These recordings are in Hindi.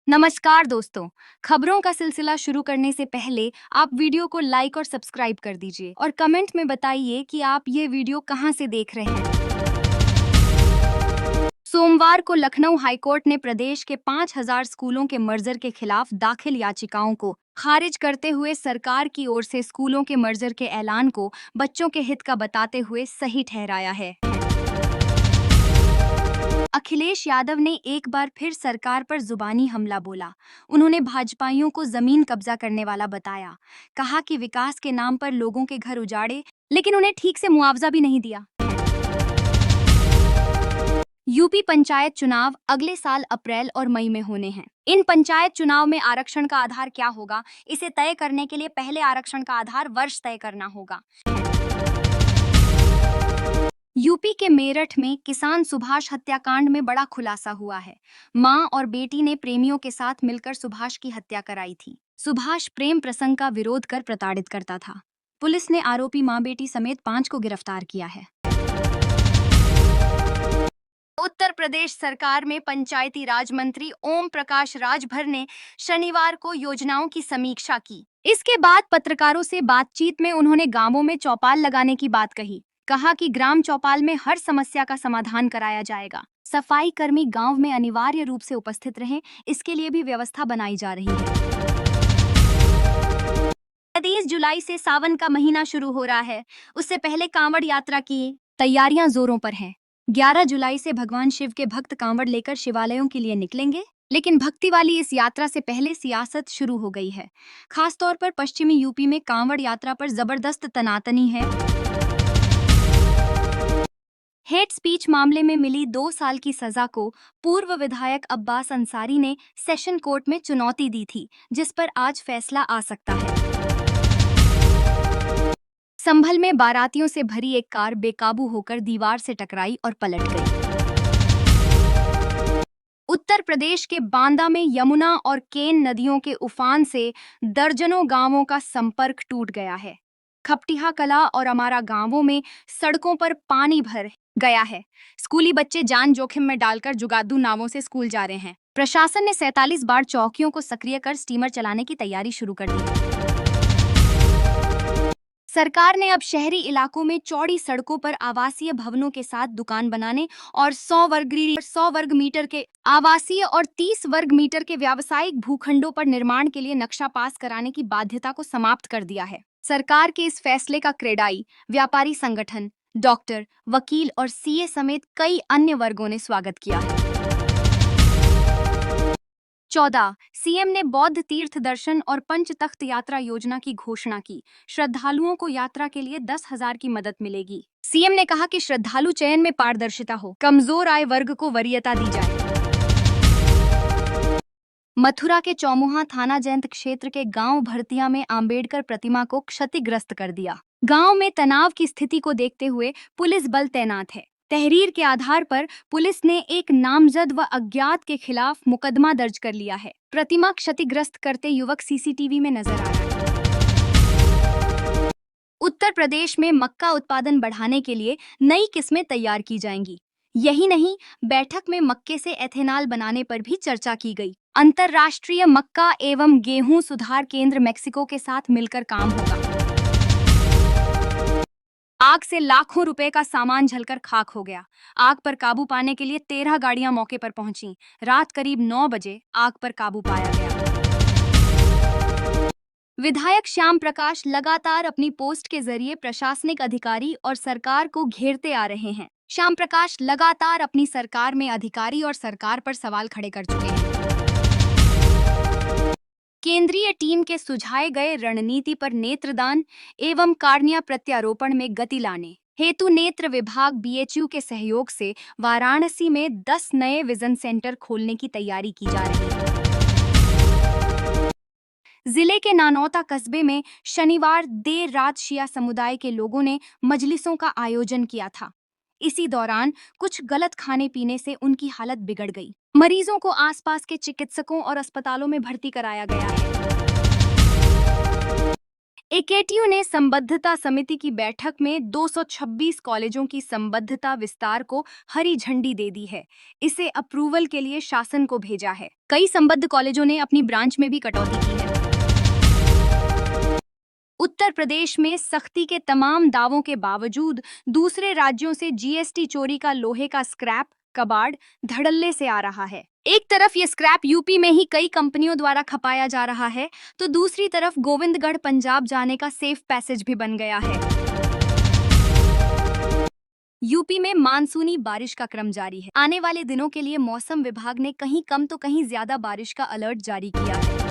नमस्कार दोस्तों। खबरों का सिलसिला शुरू करने से पहले आप वीडियो को लाइक और सब्सक्राइब कर दीजिए और कमेंट में बताइए कि आप ये वीडियो कहां से देख रहे हैं। सोमवार को लखनऊ हाईकोर्ट ने प्रदेश के 5,000 स्कूलों के मर्जर के खिलाफ दाखिल याचिकाओं को खारिज करते हुए सरकार की ओर से स्कूलों के मर्जर के ऐलान को बच्चों के हित का बताते हुए सही ठहराया है। अखिलेश यादव ने एक बार फिर सरकार पर जुबानी हमला बोला। उन्होंने भाजपाइयों को जमीन कब्जा करने वाला बताया। कहा कि विकास के नाम पर लोगों के घर उजाड़े, लेकिन उन्हें ठीक से मुआवजा भी नहीं दिया। यूपी पंचायत चुनाव अगले साल अप्रैल और मई में होने हैं। इन पंचायत चुनाव में आरक्षण का आधार क्या होगा, इसे तय करने के लिए पहले आरक्षण का आधार वर्ष तय करना होगा। यूपी के मेरठ में किसान सुभाष हत्याकांड में बड़ा खुलासा हुआ है। मां और बेटी ने प्रेमियों के साथ मिलकर सुभाष की हत्या कराई थी। सुभाष प्रेम प्रसंग का विरोध कर प्रताड़ित करता था। पुलिस ने आरोपी मां बेटी समेत 5 को गिरफ्तार किया है। उत्तर प्रदेश सरकार में पंचायती राज मंत्री ओम प्रकाश राजभर ने शनिवार को योजनाओं की समीक्षा की। इसके बाद पत्रकारों से बातचीत में उन्होंने गांवों में चौपाल लगाने की बात कही। कहा कि ग्राम चौपाल में हर समस्या का समाधान कराया जाएगा। सफाई कर्मी गांव में अनिवार्य रूप से उपस्थित रहें, इसके लिए भी व्यवस्था बनाई जा रही है। 30 जुलाई से सावन का महीना शुरू हो रहा है। उससे पहले कांवड़ यात्रा की तैयारियां जोरों पर हैं। 11 जुलाई से भगवान शिव के भक्त कांवड़ लेकर शिवालयों के लिए निकलेंगे, लेकिन भक्ति वाली इस यात्रा से पहले सियासत शुरू हो गई है। खासतौर पर पश्चिमी यूपी में कांवड़ यात्रा पर जबरदस्त तनातनी है। हेट स्पीच मामले में मिली 2 साल की सजा को पूर्व विधायक अब्बास अंसारी ने सेशन कोर्ट में चुनौती दी थी, जिस पर आज फैसला आ सकता है। संभल में बारातियों से भरी एक कार बेकाबू होकर दीवार से टकराई और पलट गई। उत्तर प्रदेश के बांदा में यमुना और केन नदियों के उफान से दर्जनों गांवों का संपर्क टूट गया है। खपटिहा कला और अमारा गांवों में सड़कों पर पानी भर गया है। स्कूली बच्चे जान जोखिम में डालकर जुगादू नावों से स्कूल जा रहे हैं। प्रशासन ने 47 बार चौकियों को सक्रिय कर स्टीमर चलाने की तैयारी शुरू कर दी है। सरकार ने अब शहरी इलाकों में चौड़ी सड़कों पर आवासीय भवनों के साथ दुकान बनाने और 100 वर्ग मीटर के आवासीय और 30 वर्ग मीटर के व्यावसायिक भूखंडों पर निर्माण के लिए नक्शा पास कराने की बाध्यता को समाप्त कर दिया है। सरकार के इस फैसले का क्रेडाई व्यापारी संगठन, डॉक्टर, वकील और सीए समेत कई अन्य वर्गों ने स्वागत किया है। 14 सीएम ने बौद्ध तीर्थ दर्शन और पंचतख्त यात्रा योजना की घोषणा की। श्रद्धालुओं को यात्रा के लिए 10,000 की मदद मिलेगी। सीएम ने कहा कि श्रद्धालु चयन में पारदर्शिता हो, कमजोर आय वर्ग को वरीयता दी जाए। मथुरा के चौमुहा थाना जयंत क्षेत्र के गांव भरतिया में आंबेडकर प्रतिमा को क्षतिग्रस्त कर दिया। गांव में तनाव की स्थिति को देखते हुए पुलिस बल तैनात है। तहरीर के आधार पर पुलिस ने एक नामजद व अज्ञात के खिलाफ मुकदमा दर्ज कर लिया है। प्रतिमा क्षतिग्रस्त करते युवक सीसीटीवी में नजर आ रहा है। उत्तर प्रदेश में मक्का उत्पादन बढ़ाने के लिए नई किस्में तैयार की जाएंगी। यही नहीं, बैठक में मक्के से एथेनॉल बनाने पर भी चर्चा की गई। अंतर्राष्ट्रीय मक्का एवं गेहूं सुधार केंद्र मेक्सिको के साथ मिलकर काम होगा। आग से लाखों रुपए का सामान जलकर खाक हो गया। आग पर काबू पाने के लिए 13 गाड़ियां मौके पर पहुंची। रात करीब 9 बजे आग पर काबू पाया गया। विधायक श्याम प्रकाश लगातार अपनी पोस्ट के जरिए प्रशासनिक अधिकारी और सरकार को घेरते आ रहे हैं। श्याम प्रकाश लगातार अपनी सरकार में अधिकारी और सरकार पर सवाल खड़े कर चुके हैं। केंद्रीय टीम के सुझाए गए रणनीति पर नेत्रदान एवं कार्निया प्रत्यारोपण में गति लाने हेतु नेत्र विभाग बीएचयू के सहयोग से वाराणसी में 10 नए विजन सेंटर खोलने की तैयारी की जा रही है। जिले के नानौता कस्बे में शनिवार देर रात शिया समुदाय के लोगों ने मजलिसों का आयोजन किया था। इसी दौरान कुछ गलत खाने पीने से उनकी हालत बिगड़ गई। मरीजों को आसपास के चिकित्सकों और अस्पतालों में भर्ती कराया गया है। एकेटीयू ने संबद्धता समिति की बैठक में 226 कॉलेजों की संबद्धता विस्तार को हरी झंडी दे दी है। इसे अप्रूवल के लिए शासन को भेजा है। कई संबद्ध कॉलेजों ने अपनी ब्रांच में भी कटौती की है। उत्तर प्रदेश में सख्ती के तमाम दावों के बावजूद दूसरे राज्यों से जीएसटी चोरी का लोहे का स्क्रैप कबाड़ धड़ल्ले से आ रहा है। एक तरफ ये स्क्रैप यूपी में ही कई कंपनियों द्वारा खपाया जा रहा है, तो दूसरी तरफ गोविंदगढ़ पंजाब जाने का सेफ पैसेज भी बन गया है। यूपी में मानसूनी बारिश का क्रम जारी है। आने वाले दिनों के लिए मौसम विभाग ने कहीं कम तो कहीं ज्यादा बारिश का अलर्ट जारी किया है।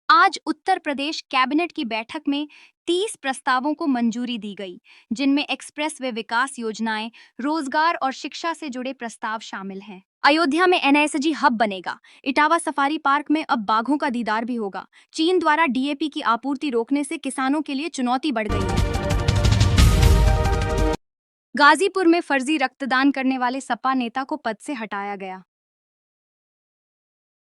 आज उत्तर प्रदेश कैबिनेट की बैठक में 30 प्रस्तावों को मंजूरी दी गई, जिनमें एक्सप्रेस वे विकास योजनाएं, रोजगार और शिक्षा से जुड़े प्रस्ताव शामिल हैं। अयोध्या में एनएसजी हब बनेगा। इटावा सफारी पार्क में अब बाघों का दीदार भी होगा। चीन द्वारा डीएपी की आपूर्ति रोकने से किसानों के लिए चुनौती बढ़ गई है। गाजीपुर में फर्जी रक्तदान करने वाले सपा नेता को पद से हटाया गया।